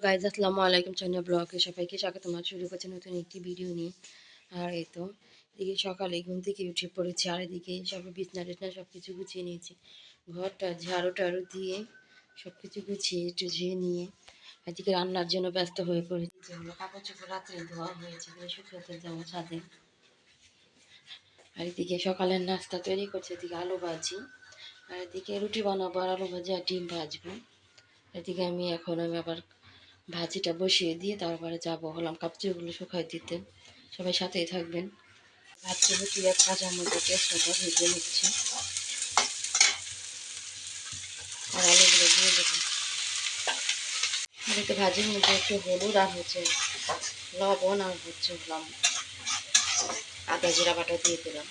Guys আসসালামু আলাইকুম, চানিয়া ব্লগে সবাইকে স্বাগত। আমার শুরু করছে নতুন একটি ভিডিও নিয়ে। আর এই তো এদিকে সকালে ঘুম থেকে উঠে পড়েছি, আর এদিকে সব বিছনা টিছনা সব কিছু গুছিয়ে নিয়েছি। ঘরটা ঝাড়ু টাড়ু দিয়ে সব কিছু গুছিয়ে টুছিয়ে নিয়ে এদিকে রান্নার জন্য ব্যস্ত হয়ে পড়েছি। যেগুলো কাপড় চোপড় রাত্রে ধোয়া হয়েছে শুকাতে যাবো ছাদে। আর এদিকে সকালের নাস্তা তৈরি করছে, এদিকে আলু ভাজি, আর এদিকে রুটি বানাবো, আর আলু ভাজি আর ডিম ভাজবো। এদিকে আমি আবার ভাজিটা বসিয়ে দিয়ে তারপরে যাবো হলাম কাপড়গুলো শুকাই দিতে। সবাই সাথেই থাকবেন। ভাজি রুটি আর ভাজার মধ্যে পেস্টটা ভেজে নিচ্ছি, আর আলুগুলো দিয়ে দেবো। আর এতে ভাজির মধ্যে একটু হলুদ আর লবণ আর হলাম আদা জিরা বাটা দিয়ে দিলাম।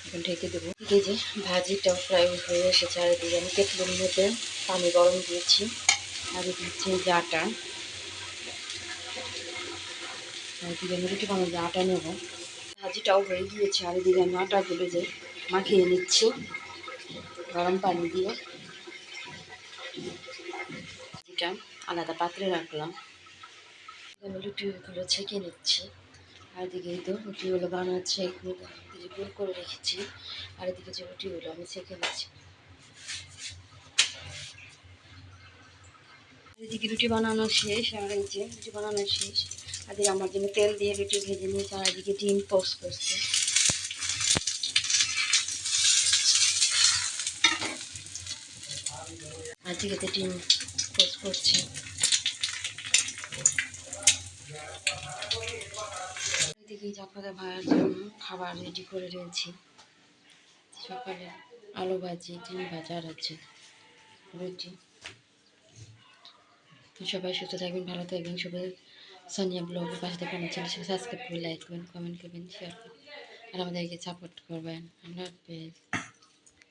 এখন ঢেকে দেবো। এই যে ভাজিটা ফ্রাই হয়ে এসেছে, আর এদিকে আমি কেটলির মধ্যে পানি গরম দিয়েছি, আর দিচ্ছি যে আটা, আর এদিকে আমি রুটি বানাবো আটা নেব। ভাজিটাও হয়ে গিয়েছে, আর এদিকে আমি আটাগুলো যে মাখিয়ে নিচ্ছি গরম পানি দিয়ে। ভাজিটা আলাদা পাত্রে রাখলাম, আমি রুটিগুলো ছেঁকে নিচ্ছি। আর এদিকে এই তো রুটিগুলো বানাচ্ছে, এদিকে গোল করে রেখেছি, আর এদিকে যে রুটিগুলো আমি ছেঁকে নিচ্ছি। এদিকে রুটি বানানো শেষ, আর এই যে রুটি বানানো শেষ। আর এদিকে আমার জন্য তেল দিয়ে রুটি ভেজে নিয়েছে, আর এদিকে ডিম পোস্ট করছে। আর এদিকে ডিম পোস্ট করছে। এদিকে আপনাদের ভাইয়ের জন্য খাবার রেডি করে রয়েছি। সকালে আলু ভাজি, ডিম ভাজা আর হচ্ছে রুটি। সবাই সুস্থ থাকবেন, ভালো থাকবেন। সবাই সানিয়া ব্লগের পাশে থাকবেন, চ্যানেল সাবস্ক্রাইব করবেন, লাইক করবেন, কমেন্ট করবেন, শেয়ার করবেন, আর আমাদেরকে সাপোর্ট করবেন। আল্লাহ হাফেজ।